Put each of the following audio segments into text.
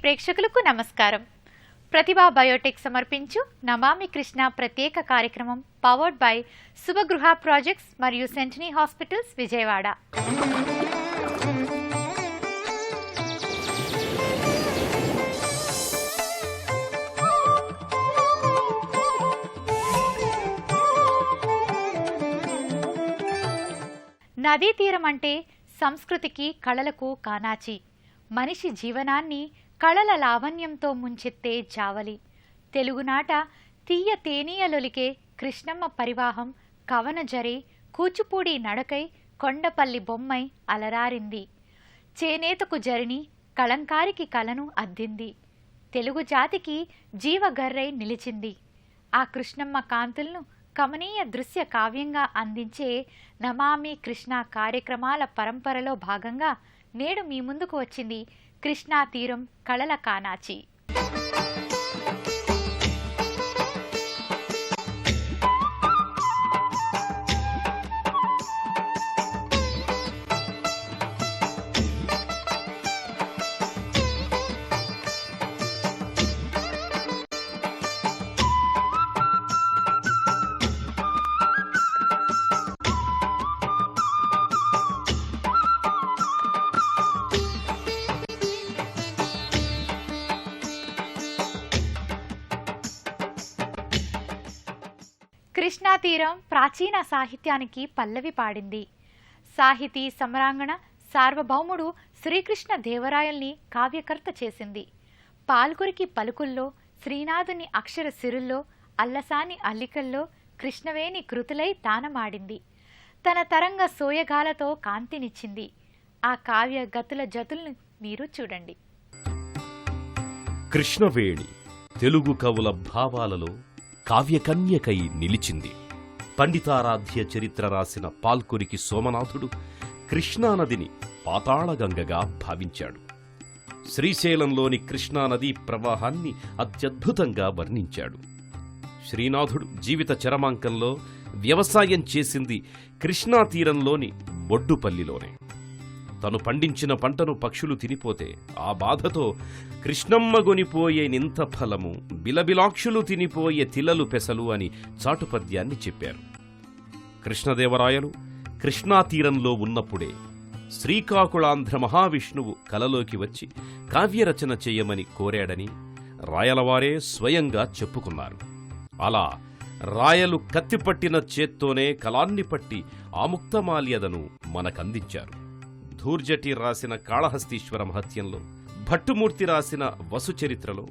ప్రేక్షకులకు నమస్కారం. ప్రతిభా బయోటెక్ సమర్పించు నమామి కృష్ణ ప్రత్యేక కార్యక్రమం పవర్డ్ బై శుభగృహ ప్రాజెక్ట్స్ మరియు సెంటనీ హాస్పిటల్స్ విజయవాడ. నదీ తీరం అంటే సంస్కృతికి కళలకు కానాచి, మనిషి జీవనాన్ని కళల లావణ్యంతో ముంచెత్తే జావలి. తెలుగునాట తీయ తేనీయలొలికే కృష్ణమ్మ పరివాహం కవన జరే కూచిపూడి నడకై కొండపల్లి బొమ్మై అలరారింది. చేనేతకు జరిని కళంకారికి కళను అద్దింది. తెలుగు జాతికి జీవగర్రై నిలిచింది. ఆ కృష్ణమ్మ కాంతులను కమనీయ దృశ్య కావ్యంగా అందించే నమామి కృష్ణ కార్యక్రమాల పరంపరలో భాగంగా నేడు మీ ముందుకు వచ్చింది కృష్ణా తీరం కళల కానాచి. కృష్ణా తీరం ప్రాచీన సాహిత్యానికి పల్లవి పాడింది. సాహితీ సమ్రాంగణ సార్వభౌముడు శ్రీకృష్ణ దేవరాయల్ని కావ్యకర్త చేసింది. పాల్గురికి పలుకుల్లో, శ్రీనాథుని అక్షర సిరుల్లో, అల్లసాని అల్లికల్లో కృష్ణవేణి కృతులై తానమాడింది. తన తరంగ సోయగాలతో కాంతినిచ్చింది. ఆ కావ్య గతుల జతుల్ని మీరు చూడండి. కృష్ణవేణి తెలుగు కవుల భావాలలో కావ్యకన్యకై నిలిచింది. పండితారాధ్య చరిత్ర రాసిన పాల్కురికి సోమనాథుడు కృష్ణానదిని పాతాళగంగగా భావించాడు. శ్రీశైలంలోని కృష్ణానదీ ప్రవాహాన్ని అత్యద్భుతంగా వర్ణించాడు. శ్రీనాథుడు జీవిత చరమాంకంలో వ్యవసాయం చేసింది కృష్ణా తీరంలోని బొడ్డుపల్లిలోనే. తను పండించిన పంటను పక్షులు తినిపోతే ఆ బాధతో కృష్ణమ్మ గొనిపోయే నింత ఫలము, బిలబిలాక్షులు తినిపోయే తిలలు పెసలు అని చాటుపద్యాన్ని చెప్పారు. కృష్ణదేవరాయలు కృష్ణా తీరంలో ఉన్నప్పుడే శ్రీకాకుళాంధ్ర మహావిష్ణువు కలలోకి వచ్చి కావ్యరచన చేయమని కోరాడని రాయలవారే స్వయంగా చెప్పుకున్నారు. అలా రాయలు కత్తిపట్టిన చేత్తోనే కలాన్ని పట్టి ఆముక్తమాల్యదను మనకందించారు. ధూర్జటి రాసిన కాళహస్తీశ్వర మహత్యంలో, భట్టుమూర్తి రాసిన వసుచరిత్రలో,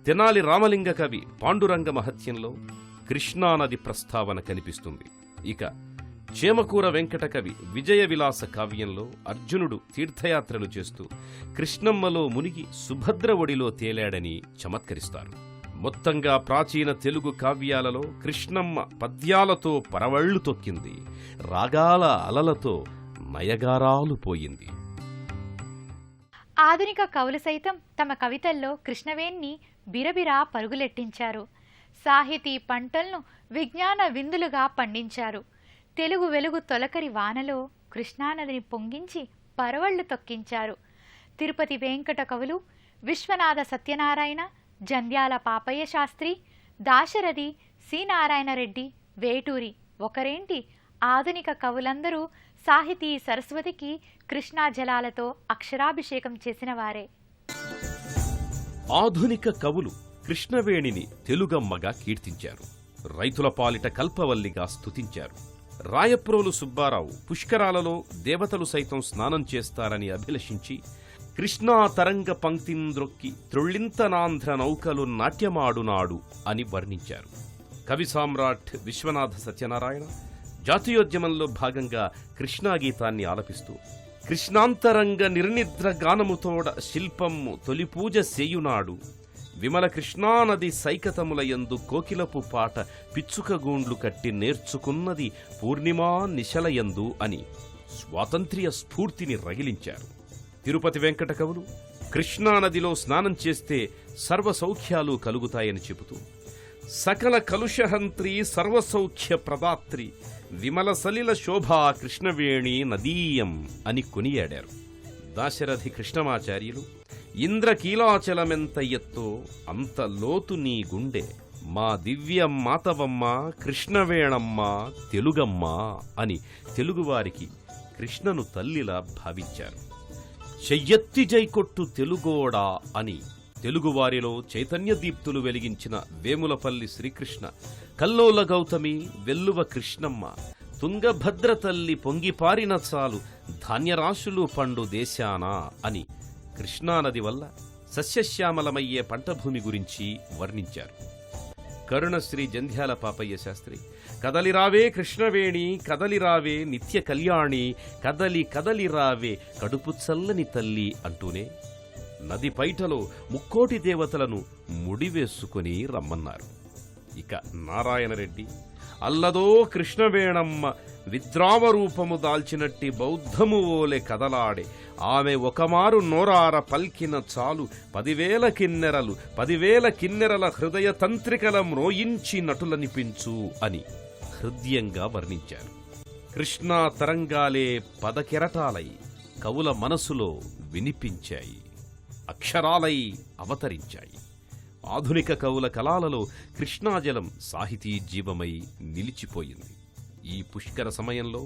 తెనాలి రామలింగ కవి పాండురంగ మహత్యంలో కృష్ణానది ప్రస్తావన కనిపిస్తుంది. ఇక చేమకూర వెంకట కవి విజయ విలాస కావ్యంలో అర్జునుడు తీర్థయాత్రలు చేస్తూ కృష్ణమ్మలో మునిగి సుభద్ర ఒడిలో తేలాడని చమత్కరిస్తారు. మొత్తంగా ప్రాచీన తెలుగు కావ్యాలలో కృష్ణమ్మ పద్యాలతో పరవళ్లు తొక్కింది, రాగాల అలలతో నయగారాలు పోయింది. ఆధునిక కవులు సైతం తమ కవితల్లో కృష్ణవేణ్ణి బిరబిరా పరుగులెట్టించారు. సాహితీ పంటలను విజ్ఞాన విందులుగా పండించారు. తెలుగు వెలుగు తొలకరి వానలో కృష్ణానదిని పొంగించి పరవళ్లు తొక్కించారు. తిరుపతి వెంకట కవులు విశ్వనాథ సత్యనారాయణ, జంధ్యాల పాపయ్య శాస్త్రి, దాశరథి, సి నారాయణరెడ్డి, వేటూరి ఒకరేంటి ఆధునిక కవులందరూ సాహితీ సరస్వతికి కృష్ణా జలాలతో అక్షరాభిషేకం చేసిన వారే. ఆధునిక కవులు కృష్ణవేణిని తెలుగమ్మగా కీర్తించారు. రైతుల పాలిట కల్పవల్లిగా స్తుతించారు. రాయప్రోలు సుబ్బారావు పుష్కరాలలో దేవతలు సైతం స్నానం చేస్తారని అభిలషించి కృష్ణా తరంగ పంక్తింద్రొక్కి త్రొళ్ళింతనాంధ్ర నౌకలు నాట్యమాడునాడు అని వర్ణించారు. కవి సామ్రాట్ విశ్వనాథ సత్యనారాయణ జాతీయోద్యమంలో భాగంగా కృష్ణాగీతాన్ని ఆలపిస్తూ కృష్ణాంతరంగ నిర్నిద్ర గానముతోడ శిల్పమ్ము తొలిపూజ సేయునాడు, విమల కృష్ణానది సైకతములయందు కోకిలపు పాట పిచ్చుకగూండ్లు కట్టి నేర్చుకున్నది పూర్ణిమా నిశలయందు అని స్వాతంత్ర్య స్ఫూర్తిని రగిలించారు. తిరుపతి వెంకట కవులు కృష్ణానదిలో స్నానం చేస్తే సర్వసౌఖ్యాలు కలుగుతాయని చెబుతూ సకల కలుషహంత్రి సర్వసౌఖ్య ప్రదాత్రి విమల సలిల శోభా కృష్ణవేణి నదీయం అని కొనియాడారు. దాశరథి కృష్ణమాచార్యులు ఇంద్రకీలాచలమెంత ఎత్తో అంత లోతు నీ గుండె, మా దివ్య మాతవమ్మ కృష్ణవేణమ్మ తెలుగమ్మ అని తెలుగువారికి కృష్ణను తల్లిలా భావించారు. చెయ్యెత్తి జైకొట్టు తెలుగోడా అని తెలుగువారిలో చైతన్యదీప్తులు వెలిగించిన వేములపల్లి శ్రీకృష్ణ, కల్లోల గౌతమి వెల్లువ కృష్ణమ్మ, తుంగభద్ర తల్లి పొంగిపారిన చాలు ధాన్యరాశులు పండు దేశాన అని కృష్ణానది వల్ల సస్యశ్యామలమయ్యే పంటభూమి గురించి వర్ణించారు. కరుణశ్రీ జంధ్యాల పాపయ్య శాస్త్రి కదలిరావే కృష్ణవేణి, కదలిరావే నిత్య కళ్యాణి, కదలి కదలిరావే కడుపు చల్లని తల్లి అంటూనే నది పైటలో ముక్కోటి దేవతలను ముడివేసుకుని రమ్మన్నారు. ఇక నారాయణరెడ్డి అల్లదో కృష్ణవేణమ్మ విద్రావరూపము దాల్చినట్టి బౌద్ధము ఓలె కదలాడే, ఆమె ఒకమారు నోరార పల్కిన చాలు 10,000 కిన్నెరలు 10,000 కిన్నెరల హృదయ తంత్రికల మ్రోయించి నటులనిపించు అని హృదయంగా వర్ణించారు. కృష్ణా తరంగాలే పదకెరటాలై కవుల మనసులో వినిపించాయి, అక్షరాలై అవతరించాయి. ఆధునిక కవుల కళాలలో కృష్ణాజలం సాహితీ జీవమై నిలిచిపోయింది. ఈ పుష్కర సమయంలో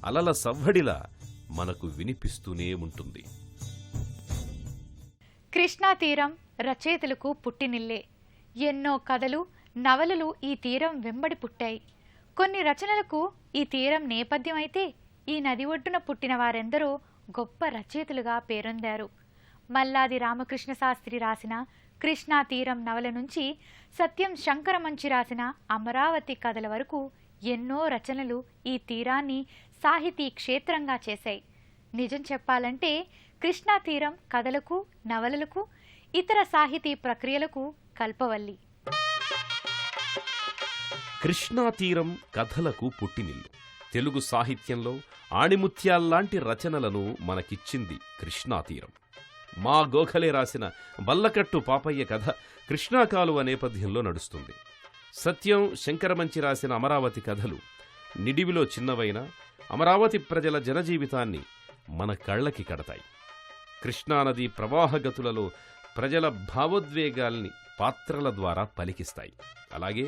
అలల సవ్వడిలా మనకు వినిపిస్తూనే ఉంటుంది. కృష్ణా తీరం రచయితలకు పుట్టినిల్లే. ఎన్నో కథలు, నవలలు ఈ తీరం వెంబడి పుట్టాయి. కొన్ని రచనలకు ఈ తీరం నేపథ్యం అయితే, ఈ నది ఒడ్డున పుట్టిన వారెందరో గొప్ప రచయితలుగా పేరొందారు. మల్లాది రామకృష్ణ శాస్త్రి రాసిన కృష్ణా తీరం నవల నుంచి సత్యం శంకరమంచి రాసిన అమరావతి కథల వరకు ఎన్నో రచనలు ఈ తీరాన్ని సాహితీ క్షేత్రంగా చేశాయి. నిజం చెప్పాలంటే కృష్ణా తీరం కథలకు, నవలలకు, ఇతర సాహితీ ప్రక్రియలకు కల్పవల్లి. కృష్ణా తీరం కథలకు పుట్టినిల్లు. తెలుగు సాహిత్యంలో ఆణిముత్యాల్లాంటి రచనలను మనకిచ్చింది కృష్ణా తీరం. మా గోఖలే రాసిన బల్లకట్టు పాపయ్య కథ కృష్ణా కాలువ నేపథ్యంలో నడుస్తుంది. సత్యం శంకరమంచి రాసిన అమరావతి కథలు నిడివిలో చిన్నవైన అమరావతి ప్రజల జనజీవితాన్ని మన కళ్ళకి కడతాయి. కృష్ణానది ప్రవాహగతులలో ప్రజల భావోద్వేగాల్ని పాత్రల ద్వారా పలికిస్తాయి. అలాగే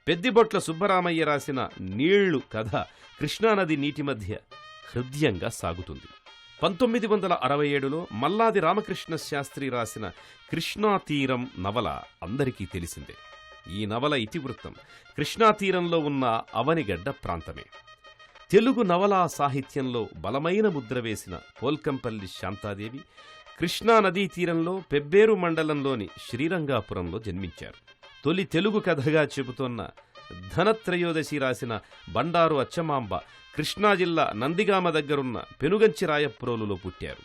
పెద్దిబొట్ల సుబ్బరామయ్య రాసిన నీళ్లు కథ కృష్ణానది నీటి మధ్య హృదయంగా సాగుతుంది. 1967లో మల్లాది రామకృష్ణ శాస్త్రి రాసిన కృష్ణా తీరం నవల అందరికీ తెలిసిందే. ఈ నవల ఇతివృత్తం కృష్ణా తీరంలో ఉన్న అవనిగడ్డ ప్రాంతమే. తెలుగు నవలా సాహిత్యంలో బలమైన ముద్ర వేసిన పోల్కంపల్లి శాంతాదేవి కృష్ణా నదీ తీరంలో పెబ్బేరు మండలంలోని శ్రీరంగాపురంలో జన్మించారు. తొలి తెలుగు కథగా చెబుతోన్న ధనత్రయోదశి రాసిన బండారు అచ్చమాంబ కృష్ణా జిల్లా నందిగామ దగ్గరున్న పెనుగంచి రాయప్రోలులో పుట్టారు.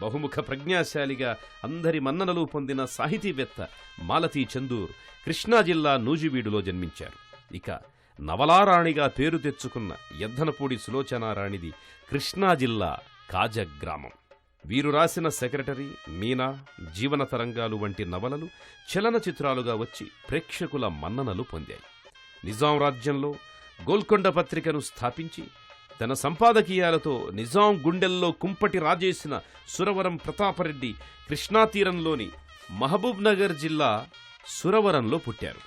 బహుముఖ ప్రజ్ఞాశాలిగా అందరి మన్ననలు పొందిన సాహితీవేత్త మాలతీ చందూర్ కృష్ణా జిల్లా నూజివీడులో జన్మించారు. ఇక నవలారాణిగా పేరు తెచ్చుకున్న ఎద్దనపూడి సులోచనారాణిది కృష్ణా జిల్లా కాజగ్రామం. వీరు రాసిన సెక్రటరీ, మీనా, జీవన తరంగాలు వంటి నవలలు చలనచిత్రాలుగా వచ్చి ప్రేక్షకుల మన్ననలు పొందాయి. నిజాం రాజ్యంలో గోల్కొండ పత్రికను స్థాపించి తన సంపాదకీయాలతో నిజాం గుండెల్లో కుంపటి రాజేసిన సురవరం ప్రతాపరెడ్డి కృష్ణాతీరంలోని మహబూబ్ నగర్ జిల్లా సురవరంలో పుట్టారు.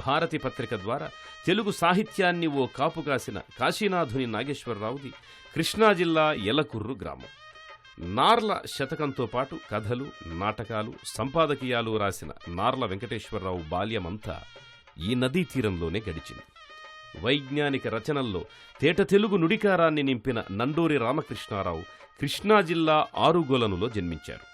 భారతి పత్రిక ద్వారా తెలుగు సాహిత్యాన్ని ఓ కాపుగాసిన కాశీనాథుని నాగేశ్వరరావుది కృష్ణా జిల్లా ఎలకుర్రు గ్రామం. నార్ల శతకంతో పాటు కథలు, నాటకాలు, సంపాదకీయాలు రాసిన నార్ల వెంకటేశ్వరరావు బాల్యమంతా ఈ నదీ తీరంలోనే గడిచింది. వైజ్ఞానిక రచనల్లో తేట తెలుగు నుడికారాన్ని నింపిన నండూరి రామకృష్ణారావు కృష్ణా జిల్లా ఆరుగొలనులో జన్మించారు.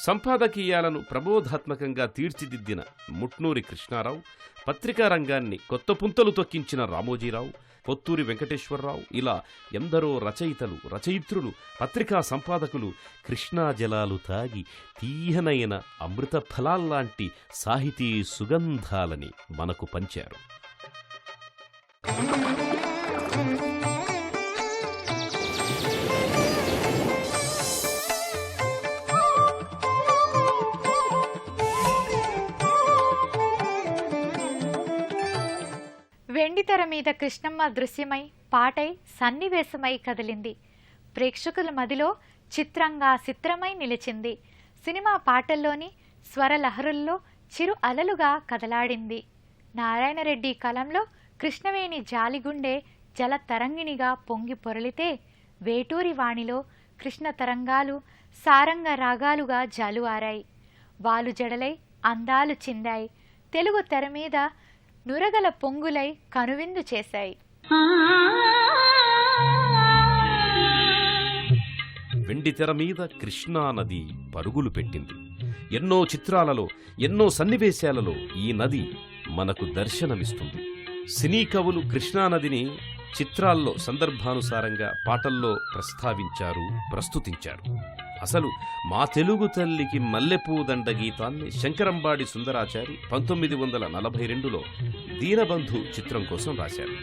సంపాదకీయాలను ప్రబోధాత్మకంగా తీర్చిదిద్దిన ముట్నూరి కృష్ణారావు, పత్రికా రంగాన్ని కొత్త పుంతలు తొక్కించిన రామోజీరావు, పొత్తూరి వెంకటేశ్వరరావు ఇలా ఎందరో రచయితలు, రచయిత్రులు, పత్రికా సంపాదకులు కృష్ణా జలాలు తాగి తీయనైన అమృత ఫలాల్లాంటి సాహితీ సుగంధాలని మనకు పంచారు. వెండితెర మీద కృష్ణమ్మ దృశ్యమై, పాటై, సన్నివేశమై కదిలింది. ప్రేక్షకుల మదిలో చిత్రంగా చిత్రమై నిలిచింది. సినిమా పాటల్లోని స్వరలహరుల్లో చిరు అలలుగా కదలాడింది. నారాయణరెడ్డి కలంలో కృష్ణవేణి జాలిగుండె జల తరంగిణిగా పొంగి పొరలితే, వేటూరి వాణిలో కృష్ణ తరంగాలు సారంగ రాగాలుగా జాలువారాయి. వాలు జడలై అందాలు చిందాయి. తెలుగు తెర మీద నురగల పొంగులై కనువిందు చేశాయి. వెండితెర మీద కృష్ణా నది పరుగులు పెట్టింది. ఎన్నో చిత్రాలలో, ఎన్నో సన్నివేశాలలో ఈ నది మనకు దర్శనమిస్తుంది. సినీ కవులు కృష్ణానదిని చిత్రాల్లో సందర్భానుసారంగా పాటల్లో ప్రస్తావించారు, ప్రస్తుతించారు. అసలు మా తెలుగు తల్లికి మల్లెపూదండ గీతాన్ని శంకరంబాడి సుందరాచారి 1942లో దీనబంధు చిత్రం కోసం రాశారు.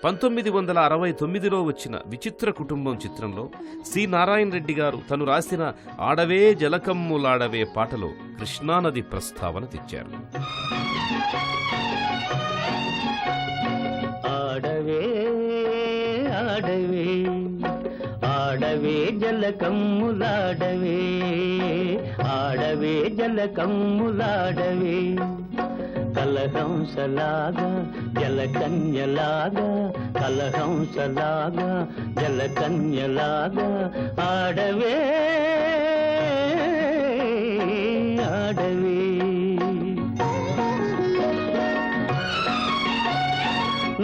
పంతొమ్మిది 1969లో వచ్చిన విచిత్ర కుటుంబం చిత్రంలో సి నారాయణ రెడ్డి గారు తను రాసిన ఆడవే జలకమ్ములాడవే పాటలో కృష్ణానది ప్రస్తావన తెచ్చారు. ఆడవే ఆడవే ఆడవే జలకమ్ములాడవే ఆడవే జలకమ్ములాడవే కలహంసలాగా జలకన్యలాగా కలహంసలాగా జలకన్యలాగా ఆడవే ఆడవే.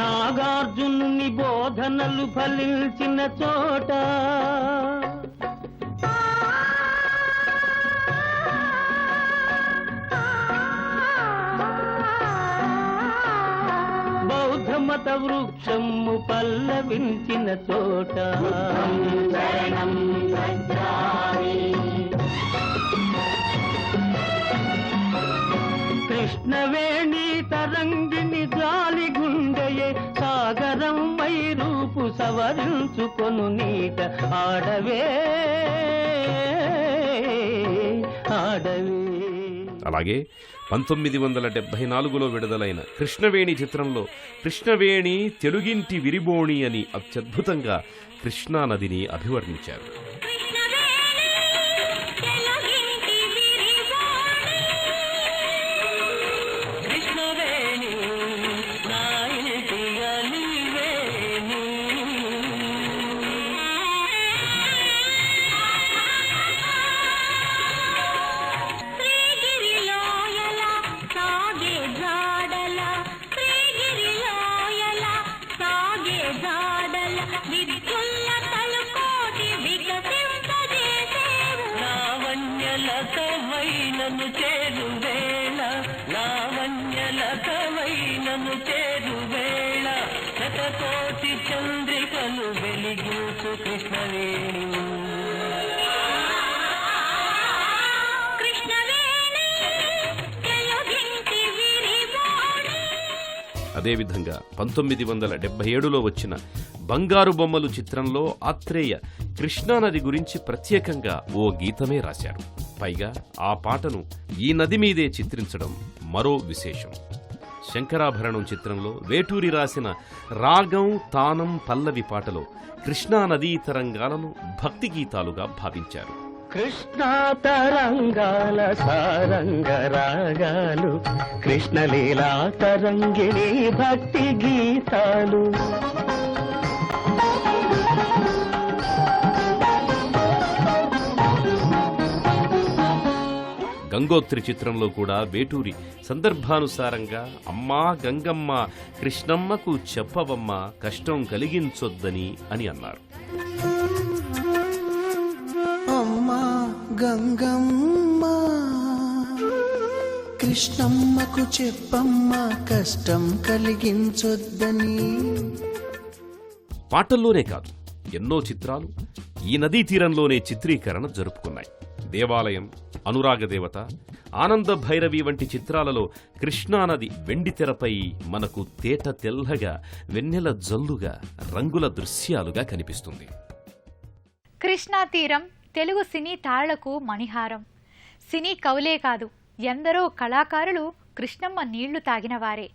నాగార్జునుని బోధనలు ఫలించిన చోట మత వృక్షము పల్లవించిన చోట కృష్ణవేణి తరంగిణి జాలిగుండెయే సాగరం మై రూపు సవరించుకొను నీట ఆడవే ఆడవే. అలాగే 1974లో విడుదలైన కృష్ణవేణి చిత్రంలో కృష్ణవేణి తెలుగింటి విరిబోణి అని అత్యద్భుతంగా కృష్ణానదిని అభివర్ణించారు. లావణ్యలకవైనను చేరువేళ శతకోటి చంద్రికలు వెలిగించు కృష్ణవేణి. అదేవిధంగా 1977లో వచ్చిన బంగారు బొమ్మలు చిత్రంలో ఆత్రేయ కృష్ణానది గురించి ప్రత్యేకంగా ఓ గీతమే రాశారు. పైగా ఆ పాటను ఈ నది మీదే చిత్రించడం మరో విశేషం. శంకరాభరణం చిత్రంలో వేటూరి రాసిన రాగం తానం పల్లవి పాటలో కృష్ణానదీ తరంగాలను భక్తి గీతాలుగా భావించారు. కృష్ణా తరంగాల సారంగ రాగాలు కృష్ణలీలా తరంగిణి భక్తి గీతాలు. గంగోత్రి చిత్రంలో కూడా వేటూరి సందర్భానుసారంగా అమ్మా గంగమ్మ కృష్ణమ్మకు చెప్పవమ్మ కష్టం కలిగించొద్దని అని అన్నారు. అమ్మా గంగమ్మ కృష్ణమ్మకు చెప్పమ్మ కష్టం కలిగించొద్దని. పాటల్లోనే కాదు ఎన్నో చిత్రాలు ఈ నదీ తీరంలోనే చిత్రీకరణ జరుపుకున్నాయి. దేవాలయం, అనురాగదేవత, ఆనంద భైరవి వంటి చిత్రాలలో కృష్ణానది వెండితెరపై మనకు తేట తెల్లగా, వెన్నెల జల్లుగా, రంగుల దృశ్యాలుగా కనిపిస్తుంది. కృష్ణా తీరం తెలుగు సినీ తారలకు మణిహారం. సినీ కవులే కాదు, ఎందరో కళాకారులు కృష్ణమ్మ నీళ్లు తాగినవారే.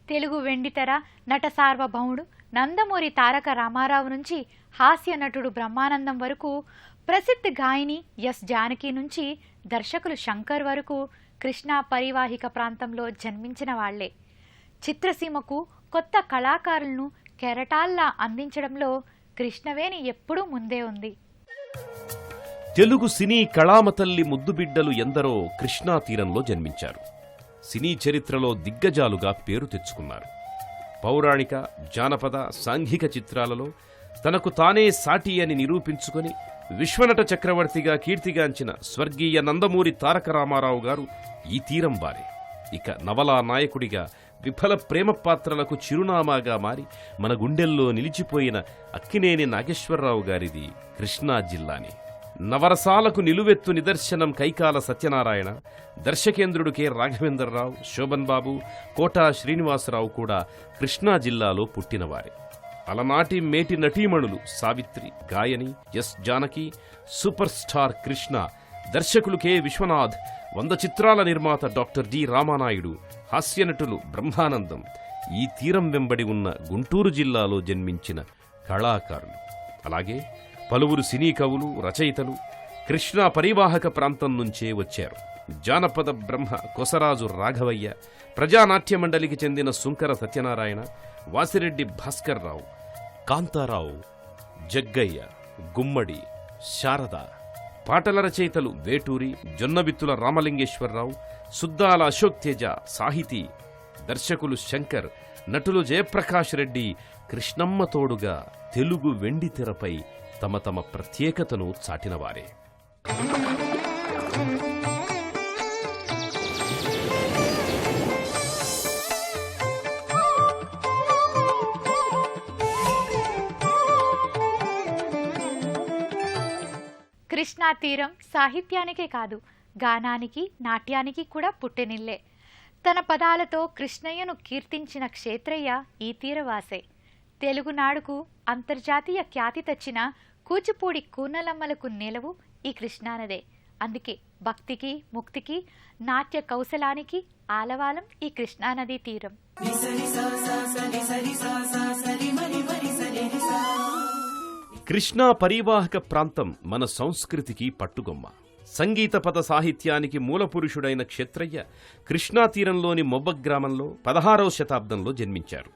తెలుగు వెండితెర నట సార్వభౌముడు నందమూరి తారక రామారావు నుంచి హాస్య నటుడు బ్రహ్మానందం వరకు, ప్రసిద్ధ గాయని ఎస్ జానకి నుంచి దర్శకులు శంకర్ వరకు కృష్ణా పరివాహిక ప్రాంతంలో జన్మించిన వాళ్లే. చిత్రసీమకు కొత్త కళాకారులను కెరటాల్లా అందించడంలో కృష్ణవేణి ఎప్పుడూ ముందే ఉంది. తెలుగు సినీ కళామతల్లి ముద్దుబిడ్డలు ఎందరో కృష్ణా తీరంలో జన్మించారు. సినీ చరిత్రలో దిగ్గజాలుగా పేరు తెచ్చుకున్నారు. పౌరాణిక, జానపద, సాంఘిక చిత్రాలలో తనకు తానే సాటి అని నిరూపించుకొని విశ్వనట చక్రవర్తిగా కీర్తిగాంచిన స్వర్గీయ నందమూరి తారక రామారావు గారు ఈ తీరం వారే. ఇక నవలా నాయకుడిగా విఫల ప్రేమ పాత్రలకు చిరునామాగా మారి మన గుండెల్లో నిలిచిపోయిన అక్కినేని నాగేశ్వరరావు గారిది కృష్ణా జిల్లానే. నవరసాలకు నిలువెత్తు నిదర్శనం కైకాల సత్యనారాయణ, దర్శకేంద్రుడు కె రాఘవేంద్రరావు, శోభన్ బాబు, కోటా శ్రీనివాసరావు కూడా కృష్ణా జిల్లాలో పుట్టినవారే. అలనాటి మేటి నటీమణులు సావిత్రి, గాయని, S Janaki, super star Krishna, దర్శకులు కె విశ్వనాథ్, 100 చిత్రాల నిర్మాత డాక్టర్ డి రామానాయుడు, హాస్యనటులు బ్రహ్మానందం ఈ తీరం వెంబడి ఉన్న గుంటూరు జిల్లాలో జన్మించిన కళాకారులు. అలాగే పలువురు సినీ కవులు, రచయితలు కృష్ణా పరివాహక ప్రాంతం నుంచే వచ్చారు. జానపద బ్రహ్మ కొసరాజు రాఘవయ్య, ప్రజానాట్య మండలికి చెందిన సుంకర సత్యనారాయణ, వాసిరెడ్డి భాస్కర్రావు, కాంతారావు, జగ్గయ్య, గుమ్మడి, శారద, పాటల రచయితలు వేటూరి, జొన్నబిత్తుల రామలింగేశ్వరరావు, సుద్దాల అశోక్ తేజ, సాహితీ, దర్శకులు శంకర్, నటులు జయప్రకాష్ రెడ్డి కృష్ణమ్మ తోడుగా తెలుగు వెండితెరపై తమ తమ ప్రత్యేకతను చాటినవారే. కృష్ణా తీరం సాహిత్యానికే కాదు, గానానికి, నాట్యానికి కూడా పుట్టినిల్లే. తన పదాలతో కృష్ణయ్యను కీర్తించిన క్షేత్రయ్య ఈ తీరవాసే. తెలుగునాడుకు అంతర్జాతీయ ఖ్యాతి తెచ్చిన కూచిపూడి కూనలమ్మలకు నిలవు ఈ కృష్ణానదే. అందుకే భక్తికి, ముక్తికి, నాట్య కౌశలానికి ఆలవాలం ఈ కృష్ణానదీ తీరం. కృష్ణా పరివాహక ప్రాంతం మన సంస్కృతికి పట్టుగొమ్మ. సంగీత పద సాహిత్యానికి మూలపురుషుడైన క్షేత్రయ్య కృష్ణా తీరంలోని మొబ్బ గ్రామంలో 16వ శతాబ్దంలో జన్మించారు.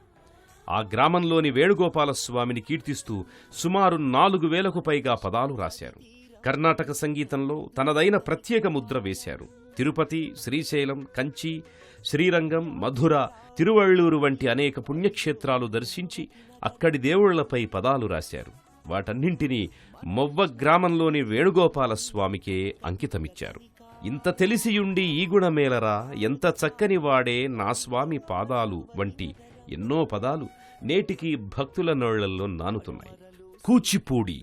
ఆ గ్రామంలోని వేణుగోపాలస్వామిని కీర్తిస్తూ సుమారు 4000కు పైగా పదాలు రాశారు. కర్ణాటక సంగీతంలో తనదైన ప్రత్యేక ముద్ర వేశారు. తిరుపతి, శ్రీశైలం, కంచి, శ్రీరంగం, మధుర, తిరువళ్ళూరు వంటి అనేక పుణ్యక్షేత్రాలు దర్శించి అక్కడి దేవుళ్లపై పదాలు రాశారు. వాటన్నింటినీ మొవ్వ గ్రామంలోని వేణుగోపాలస్వామికే అంకితమిచ్చారు. ఇంత తెలిసియుండి ఈ గుణమేలరా, ఎంత చక్కని వాడే నా స్వామి పాదాలు వంటి ఎన్నో పదాలు నేటికి భక్తుల నోళ్లల్లో నానుతున్నాయి. కూచిపూడి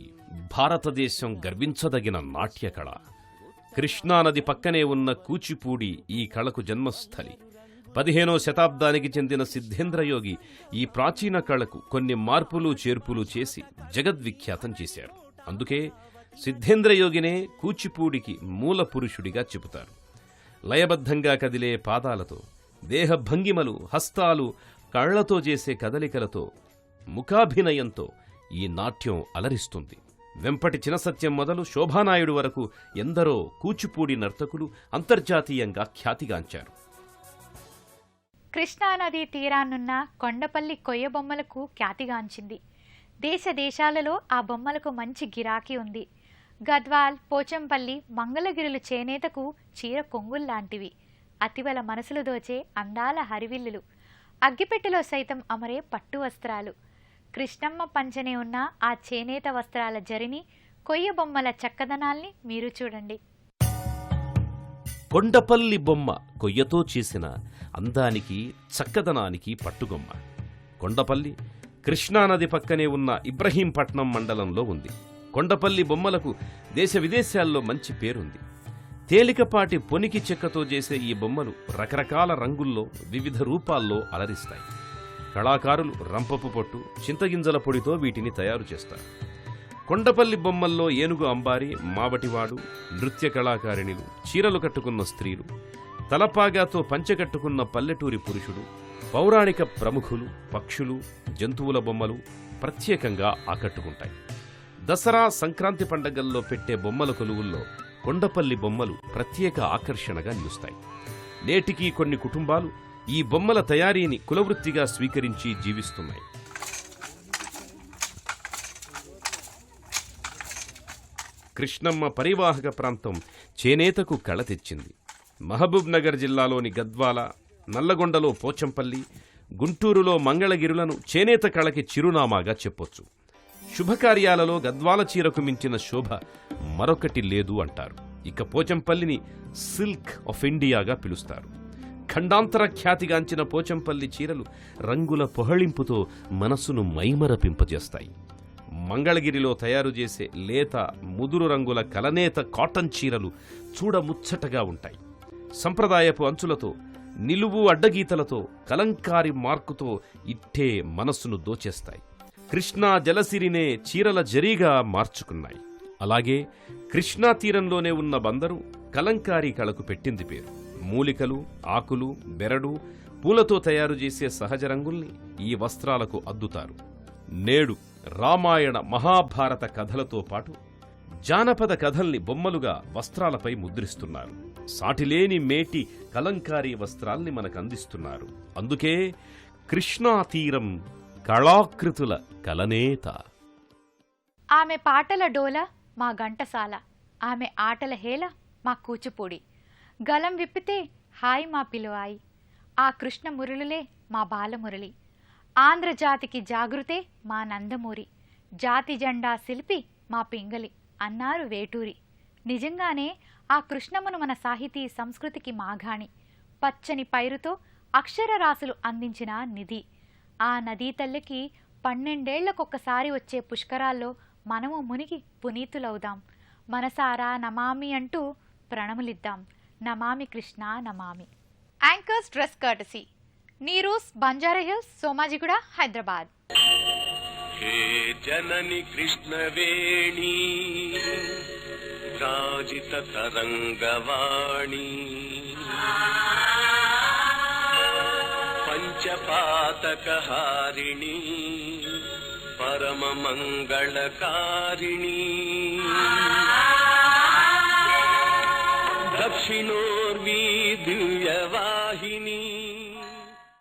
భారతదేశం గర్వించదగిన నాట్యకళ. కృష్ణానది పక్కనే ఉన్న కూచిపూడి ఈ కళకు జన్మస్థలి. 15వ శతాబ్దానికి చెందిన సిద్ధేంద్రయోగి ఈ ప్రాచీన కళకు కొన్ని మార్పులు చేర్పులు చేసి జగద్విఖ్యాతం చేశారు. అందుకే సిద్ధేంద్రయోగినే కూచిపూడికి మూల పురుషుడిగా చెబుతారు. లయబద్ధంగా కదిలే పాదాలతో, దేహభంగిమలు, హస్తాలు, కళ్లతో చేసే కదలికలతో, ముఖాభినయంతో ఈ నాట్యం అలరిస్తుంది. వెంపటి చినసత్యం మొదలు శోభానాయుడు వరకు ఎందరో కూచిపూడి నర్తకులు అంతర్జాతీయంగా ఖ్యాతిగాంచారు. కృష్ణానదీ తీరానున్న కొండపల్లి కొయ్య బొమ్మలకు ఖ్యాతిగాంచింది. దేశ దేశాలలో ఆ బొమ్మలకు మంచి గిరాకీ ఉంది. గద్వాల్, పోచంపల్లి, మంగళగిరులు చేనేతకు చీర కొంగుల్లాంటివి. అతివల మనసులు దోచే అందాల హరివిల్లులు. అగ్గిపెట్టెలో సైతం అమరే పట్టు వస్త్రాలు. కృష్ణమ్మ పంచనే ఉన్న ఆ చేనేత వస్త్రాల జరిని, కొయ్య బొమ్మల చక్కదనాల్ని మీరు చూడండి. కొండపల్లి బొమ్మ కొయ్యతో చేసిన అందానికి, చక్కదనానికి పట్టుగొమ్మ. కొండపల్లి కృష్ణానది పక్కనే ఉన్న ఇబ్రహీంపట్నం మండలంలో ఉంది. కొండపల్లి బొమ్మలకు దేశ విదేశాల్లో మంచి పేరుంది. తేలికపాటి పొనికి చెక్కతో చేసే ఈ బొమ్మలు రకరకాల రంగుల్లో వివిధ రూపాల్లో అలరిస్తాయి. కళాకారులు రంపపు పొట్టు, చింతగింజల పొడితో వీటిని తయారు చేస్తారు. కొండపల్లి బొమ్మల్లో ఏనుగు అంబారి, మావటివాడు, నృత్య కళాకారిణులు, చీరలు కట్టుకున్న స్త్రీలు, తలపాగాతో పంచె కట్టుకున్న పల్లెటూరి పురుషుడు, పౌరాణిక ప్రముఖులు, పక్షులు, జంతువుల బొమ్మలు ప్రత్యేకంగా ఆకట్టుకుంటాయి. దసరా, సంక్రాంతి పండగల్లో పెట్టే బొమ్మల కొలువుల్లో కొండపల్లి బొమ్మలు ప్రత్యేక ఆకర్షణగా నిలుస్తాయి. నేటికీ కొన్ని కుటుంబాలు ఈ బొమ్మల తయారీని కులవృత్తిగా స్వీకరించి జీవిస్తున్నాయి. కృష్ణమ్మ పరివాహక ప్రాంతం చేనేతకు కళ తెచ్చింది. మహబూబ్ నగర్ జిల్లాలోని గద్వాల, నల్లగొండలో పోచంపల్లి, గుంటూరులో మంగళగిరులను చేనేత కళకి చిరునామాగా చెప్పొచ్చు. శుభకార్యాలలో గద్వాల చీరకు మించిన శోభ మరొకటి లేదు అంటారు. ఇక పోచంపల్లిని సిల్క్ ఆఫ్ ఇండియాగా పిలుస్తారు. ఖండాంతర ఖ్యాతిగాంచిన పోచంపల్లి చీరలు రంగుల పొహళింపుతో మనసును మైమరపింపజేస్తాయి. మంగళగిరిలో తయారు చేసే లేత ముదురు రంగుల కలనేత కాటన్ చీరలు చూడముచ్చటగా ఉంటాయి. సంప్రదాయపు అంచులతో, నిలువు అడ్డగీతలతో, కలంకారి మార్కుతో ఇట్టే మనస్సును దోచేస్తాయి. కృష్ణా జలసిరినే చీరల జరీగా మార్చుకున్నాయి. అలాగే కృష్ణా తీరంలోనే ఉన్న బందరు కలంకారీ కళకు పెట్టింది పేరు. మూలికలు, ఆకులు, బెరడు, పూలతో తయారు చేసే సహజ రంగుల్ని ఈ వస్త్రాలకు అద్దుతారు. నేడు రామాయణ, మహాభారత కథలతో పాటు జానపద కథల్ని బొమ్మలుగా వస్త్రాలపై ముద్రిస్తున్నారు. సాటిలేని మేటి కలంకారీ వస్త్రాల్ని మనకందిస్తున్నారు. అందుకే కృష్ణా తీరం కళాకృతుల కలనేత. ఆమె పాటల డోల మా ఘంటసాల, ఆమె ఆటల హేళ మా కూచిపూడి. గలం విప్పితే హాయ్ మా పిలువాయి, ఆ కృష్ణ మురళులే మా బాలమురళి. ఆంధ్రజాతికి జాగృతే మా నందమూరి, జాతి జెండా శిల్పి మా పింగళి అన్నారు వేటూరి. నిజంగానే ఆ కృష్ణమ్మను మన సాహితీ సంస్కృతికి మాఘాణి. పచ్చని పైరుతో అక్షరరాశులు అందించిన నిధి. ఆ నదీ తల్లికి 12 ఏళ్లకొక్కసారి వచ్చే పుష్కరాల్లో మనము మునిగి పునీతులవుదాం. మనసారా నమామి అంటూ ప్రణములిద్దాం. నమామి కృష్ణ నమామి. Anchors dress courtesy, Neeru's, Banjara Hills, Somajiguda, Hyderabad. హే జనని కృష్ణవేణి రాజిత తరంగవాణి, పంచపాతకహారిణి పరమ మంగళకారిణి, దక్షిణోర్వీ దివ్యవా